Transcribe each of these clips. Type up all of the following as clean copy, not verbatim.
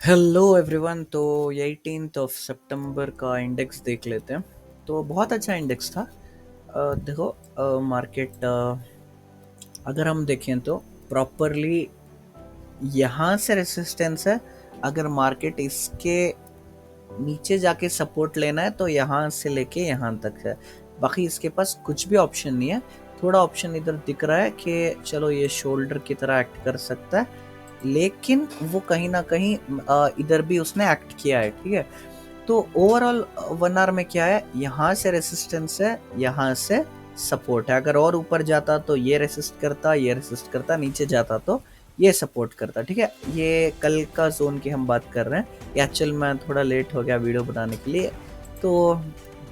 Hello everyone. तो 18th of सितंबर का index देख लेते हैं। तो बहुत अच्छा इंडेक्स था। देखो मार्केट अगर हम देखें तो प्रॉपरली यहाँ से रेसिस्टेंस है। अगर मार्केट इसके नीचे जाके सपोर्ट लेना है तो यहाँ से लेके यहाँ तक है। बाकी इसके पास कुछ भी ऑप्शन नहीं है। थोड़ा ऑप्शन इधर दिख रहा है कि चलो ये शोल्डर की तरह एक्ट कर सकता है, लेकिन वो कहीं ना कहीं इधर भी उसने एक्ट किया है। ठीक है, तो ओवरऑल 1 आवर में क्या है, यहाँ से रेसिस्टेंस है, यहाँ से सपोर्ट है। अगर और ऊपर जाता तो ये रेसिस्ट करता, ये रेसिस्ट करता, नीचे जाता तो ये सपोर्ट करता। ठीक है, ये कल का जोन की हम बात कर रहे हैं। एक्चुअल मैं थोड़ा लेट हो गया वीडियो बनाने के लिए, तो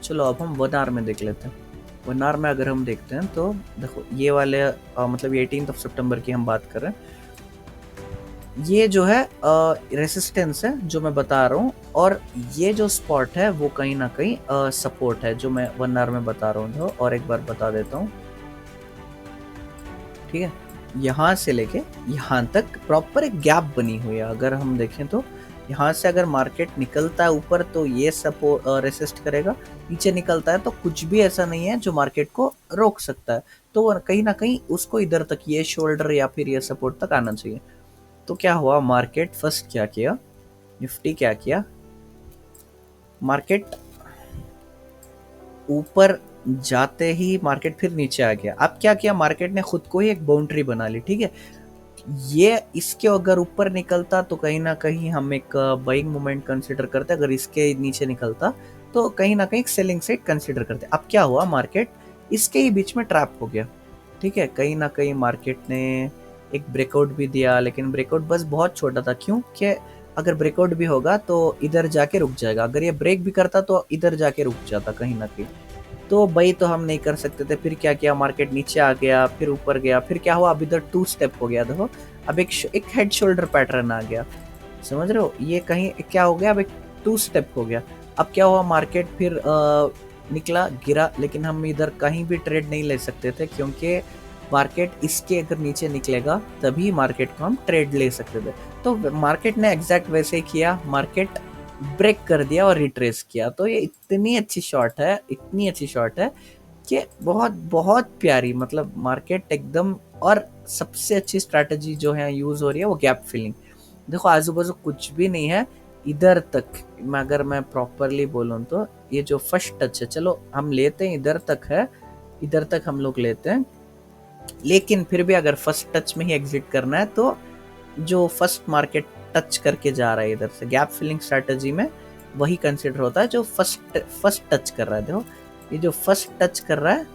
चलो अब हम 1 आवर में देख लेते हैं। 1 आवर में अगर हम देखते हैं तो देखो ये वाले मतलब 18th ऑफ सितंबर की हम बात कर रहे हैं। ये जो है रेसिस्टेंस है जो मैं बता रहा हूँ, और ये जो स्पॉट है वो कहीं ना कहीं सपोर्ट है जो मैं 1 आवर में बता रहा हूँ। और एक बार बता देता हूँ। ठीक है, यहाँ से लेके यहाँ तक प्रॉपर एक गैप बनी हुई है। अगर हम देखें तो यहाँ से अगर मार्केट निकलता है ऊपर तो ये सपोर्ट रेसिस्ट करेगा, नीचे निकलता है तो कुछ भी ऐसा नहीं है जो मार्केट को रोक सकता है। तो कहीं ना कहीं उसको इधर तक, ये शोल्डर या फिर ये सपोर्ट तक आना चाहिए। तो क्या हुआ, मार्केट फर्स्ट क्या किया, निफ्टी क्या किया, मार्केट ऊपर जाते ही मार्केट फिर नीचे आ गया। अब क्या किया, मार्केट ने खुद को ही एक बाउंड्री बना ली। ठीक है, ये इसके अगर ऊपर निकलता तो कहीं ना कहीं हम एक बाइंग मोमेंट कंसीडर करते, अगर इसके नीचे निकलता तो कहीं ना कहीं सेलिंग साइड कंसीडर करते। अब क्या हुआ, मार्केट इसके ही बीच में ट्रैप हो गया। ठीक है, कहीं ना कहीं मार्केट ने एक ब्रेकआउट भी दिया, लेकिन ब्रेकआउट बस बहुत छोटा था। क्यों कि अगर ब्रेकआउट भी होगा तो इधर जाके रुक जाएगा, अगर ये ब्रेक भी करता तो इधर जाके रुक जाता कहीं ना कहीं। तो भाई तो हम नहीं कर सकते थे। फिर क्या किया, मार्केट नीचे आ गया, फिर ऊपर गया, फिर क्या हुआ, अब इधर 2 स्टेप हो गया। देखो अब एक हेड शोल्डर पैटर्न आ गया, समझ रहे हो, ये कहीं क्या हो गया, अब एक 2 स्टेप हो गया। अब क्या हुआ, मार्केट फिर निकला, गिरा, लेकिन हम इधर कहीं भी ट्रेड नहीं ले सकते थे, क्योंकि मार्केट इसके अगर नीचे निकलेगा तभी मार्केट को हम ट्रेड ले सकते थे। तो मार्केट ने एग्जैक्ट वैसे ही किया, मार्केट ब्रेक कर दिया और रिट्रेस किया। तो ये इतनी अच्छी शॉट है, इतनी अच्छी शॉट है कि बहुत बहुत प्यारी, मतलब मार्केट एकदम। और सबसे अच्छी स्ट्रैटेजी जो है यूज हो रही है वो गैप फिलिंग। देखो आजू बाजू कुछ भी नहीं है, इधर तक अगर मैं प्रॉपरली बोलूँ तो ये जो फर्स्ट टच है, चलो हम लेते हैं इधर तक है, इधर तक हम लोग लेते हैं। लेकिन फिर भी अगर फर्स्ट टच में ही एग्जिट करना है तो जो फर्स्ट मार्केट टच करके जा रहा है इधर से, गैप फिलिंग स्ट्रेटजी में वही कंसिडर होता है जो फर्स्ट टच कर रहा है। देखो ये जो फर्स्ट टच कर रहा है,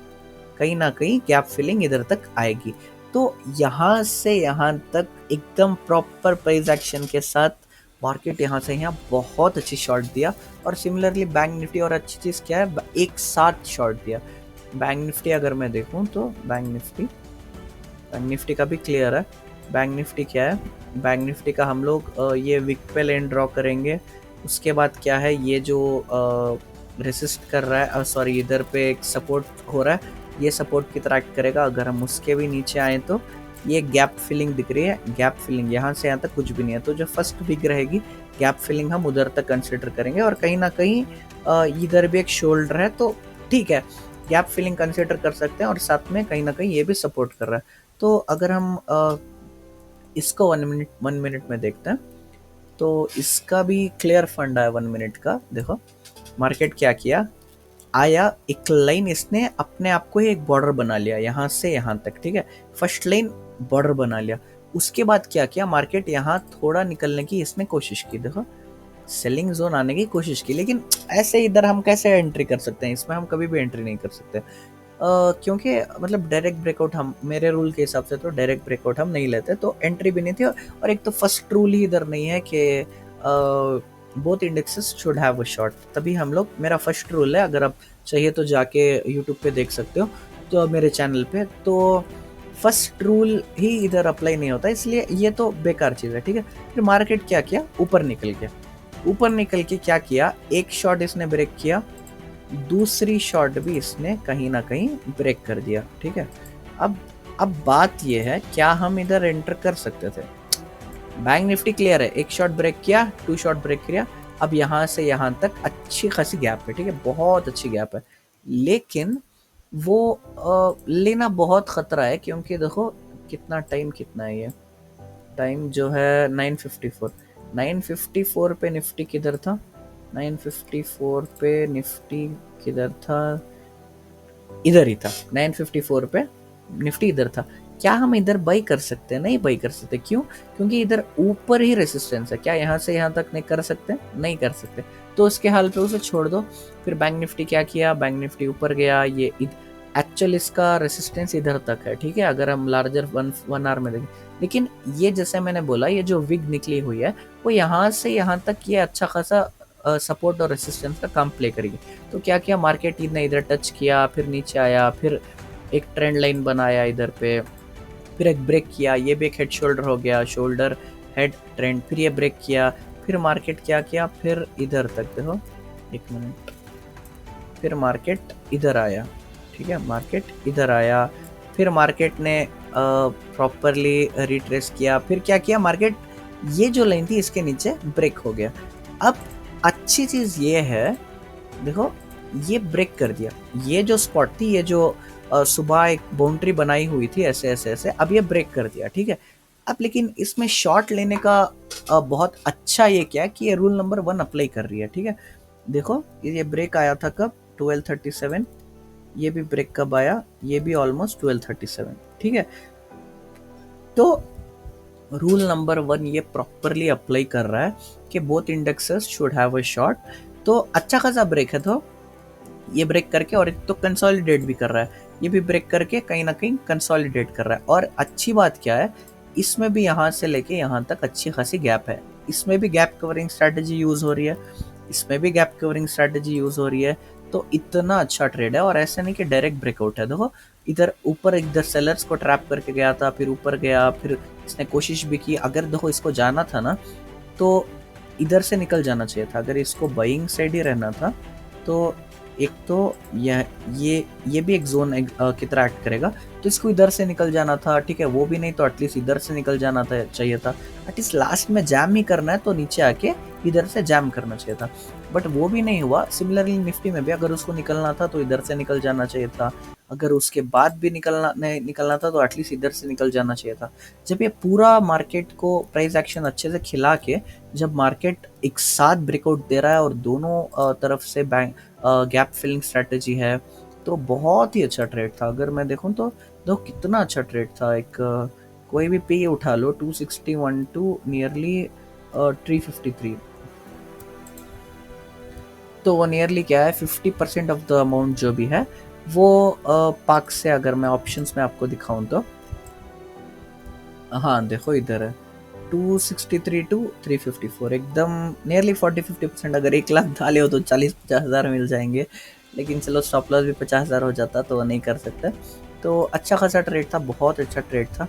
कहीं ना कहीं गैप फिलिंग इधर तक आएगी। तो यहाँ से यहाँ तक एकदम प्रॉपर प्राइस एक्शन के साथ मार्केट यहाँ से यहाँ बहुत अच्छी शॉट दिया। और सिमिलरली बैंक निफ्टी, और अच्छी चीज़ क्या है, एक साथ शॉट दिया। बैंक निफ्टी अगर मैं देखूँ तो बैंक निफ्टी का भी क्लियर है। बैंक निफ्टी क्या है, बैंक निफ्टी का हम लोग ये विक पे लाइन ड्रॉ करेंगे। उसके बाद क्या है, ये जो रेसिस्ट कर रहा है, सॉरी इधर पे एक सपोर्ट हो रहा है, ये सपोर्ट की तरह एक्ट करेगा। अगर हम उसके भी नीचे आए तो ये गैप फिलिंग दिख रही है, गैप फिलिंग यहाँ से यहाँ तक कुछ भी नहीं है। तो जो फर्स्ट बिग रहेगी गैप फिलिंग हम उधर तक कंसिडर करेंगे। और कहीं ना कहीं इधर भी एक शोल्डर है, तो ठीक है, गैप फिलिंग कंसिडर कर सकते हैं। और साथ में कहीं ना कहीं ये भी सपोर्ट कर रहा है। तो अगर हम इसको 1 मिनट में देखते हैं तो इसका भी क्लियर फंड है 1 मिनट का। देखो मार्केट क्या किया, आया एक लाइन, इसने अपने आप को ही एक बॉर्डर बना लिया यहाँ से यहाँ तक। ठीक है, फर्स्ट लाइन बॉर्डर बना लिया। उसके बाद क्या किया, मार्केट यहाँ थोड़ा निकलने की इसने कोशिश की। देखो सेलिंग जोन आने की कोशिश की, लेकिन ऐसे इधर हम कैसे एंट्री कर सकते हैं, इसमें हम कभी भी एंट्री नहीं कर सकते। क्योंकि मतलब डायरेक्ट ब्रेकआउट, हम मेरे रूल के हिसाब से तो डायरेक्ट ब्रेकआउट हम नहीं लेते, तो एंट्री भी नहीं थी। और एक तो फर्स्ट रूल ही इधर नहीं है कि both indexes should have a short, तभी हम लोग, मेरा फर्स्ट रूल है, अगर आप चाहिए तो जाके यूट्यूब पे देख सकते हो तो मेरे चैनल पे, तो फर्स्ट रूल ही इधर अप्लाई नहीं होता, इसलिए ये तो बेकार चीज़ है। ठीक है, फिर मार्केट क्या किया, ऊपर निकल गया। ऊपर निकल के क्या किया, एक शॉट इसने ब्रेक किया, दूसरी शॉट भी इसने कहीं ना कहीं ब्रेक कर दिया। ठीक है, अब बात यह है, क्या हम इधर एंटर कर सकते थे। बैंक निफ्टी क्लियर है, एक शॉट ब्रेक किया, टू शॉट ब्रेक किया, अब यहाँ से यहाँ तक अच्छी खासी गैप है, ठीक है, बहुत अच्छी गैप है, लेकिन वो लेना बहुत खतरा है, क्योंकि देखो कितना टाइम, कितना है ये टाइम जो है 9:54, 9:54 पे निफ्टी किधर था, 9:54 पे निफ्टी किधर था, इधर ही था, 9:54 पे निफ्टी इधर था। क्या हम इधर बाई कर सकते हैं? नहीं बाई कर सकते, क्यों? क्योंकि इधर ऊपर ही रेसिस्टेंस है, क्या यहाँ से यहाँ तक नहीं कर सकते? नहीं कर सकते, तो उसके हाल पे उसे छोड़ दो। फिर बैंक निफ्टी क्या किया, बैंक निफ्टी ऊपर गया, ये एक्चुअल इसका रेसिस्टेंस इधर तक है, ठीक है, अगर हम लार्जर वन आवर में देखें, लेकिन ये जैसे मैंने बोला, ये जो विग निकली हुई है वो यहाँ से यहाँ तक ये अच्छा खासा सपोर्ट और रेसिस्टेंस का काम प्ले करेगी। तो क्या किया मार्केट ने, इधर टच किया, फिर नीचे आया, फिर एक ट्रेंड लाइन बनाया इधर पे, फिर एक ब्रेक किया, ये भी एक हेड शोल्डर हो गया, शोल्डर हेड ट्रेंड, फिर ये ब्रेक किया, फिर मार्केट क्या किया, फिर इधर तक देखो, एक मिनट, फिर मार्केट इधर आया, ठीक है, मार्केट इधर आया, फिर मार्केट ने प्रॉपरली रिट्रेस किया, फिर क्या किया मार्केट, ये जो लाइन थी इसके नीचे ब्रेक हो गया। अब अच्छी चीज ये है, देखो ये ब्रेक कर दिया, ये जो स्पॉट थी, ये जो सुबह एक बाउंड्री बनाई हुई थी ऐसे ऐसे ऐसे, अब ये ब्रेक कर दिया, ठीक है। अब लेकिन इसमें शॉर्ट लेने का बहुत अच्छा ये क्या है कि ये रूल नंबर 1 अप्लाई कर रही है, ठीक है। देखो ये ब्रेक आया था कब, 12:37, ये भी ब्रेक कब आया, ये भी ऑलमोस्ट 12:37, ठीक है। तो रूल नंबर 1 ये प्रॉपरली अप्लाई कर रहा है कि both indexes should have a short. तो अच्छा खासा ब्रेक है, तो ये ब्रेक करके, और एक तो कंसोलिडेट भी कर रहा है, ये भी ब्रेक करके कहीं ना कहीं कंसोलिडेट कर रहा है। और अच्छी बात क्या है, इसमें भी यहाँ से लेके यहाँ तक अच्छी खासी गैप है, इसमें भी गैप कवरिंग स्ट्रैटेजी यूज हो रही है, इसमें भी गैप कवरिंग स्ट्रैटेजी यूज हो रही है। तो इतना अच्छा ट्रेड है, और ऐसा नहीं कि डायरेक्ट ब्रेकआउट है। देखो इधर ऊपर इधर सेलर्स को ट्रैप करके गया था, फिर ऊपर गया, फिर इसने कोशिश भी की, अगर देखो इसको जाना था ना तो इधर से निकल जाना चाहिए था, अगर इसको बाइंग साइड ही रहना था तो एक तो ये भी एक जोन की तरह एक्ट करेगा, तो इसको इधर से निकल जाना था, ठीक है, वो भी नहीं तो एटलीस्ट इधर से निकल जाना था, चाहिए था, एटलीस्ट लास्ट में जैम ही करना है तो नीचे आके इधर से जैम करना चाहिए था, बट वो भी नहीं हुआ। सिमिलरली निफ्टी में भी अगर उसको निकलना था तो इधर से निकल जाना चाहिए था, अगर उसके बाद भी निकलना था तो एटलीस्ट इधर से निकल जाना चाहिए था। जब ये पूरा मार्केट को प्राइस एक्शन अच्छे से खिला के, जब मार्केट एक साथ ब्रेकआउट दे रहा है और दोनों तरफ से बैंक गैप फिलिंग स्ट्रेटेजी है, तो बहुत ही अच्छा ट्रेड था। अगर मैं देखूं तो कितना अच्छा ट्रेड था। एक कोई भी पे उठा लो, 261 टू नियरली 353, तो वो नियरली क्या है, 50% ऑफ द अमाउंट जो भी है वो पाक से, अगर मैं ऑप्शंस में आपको दिखाऊं तो, हाँ देखो इधर है 263 टू 354, एकदम नियरली 40-50%। अगर 1 लाख डाले हो तो 40-50 हज़ार मिल जाएंगे, लेकिन चलो स्टॉप लॉस भी 50 हज़ार हो जाता तो नहीं कर सकते। तो अच्छा खासा ट्रेड था, बहुत अच्छा ट्रेड था।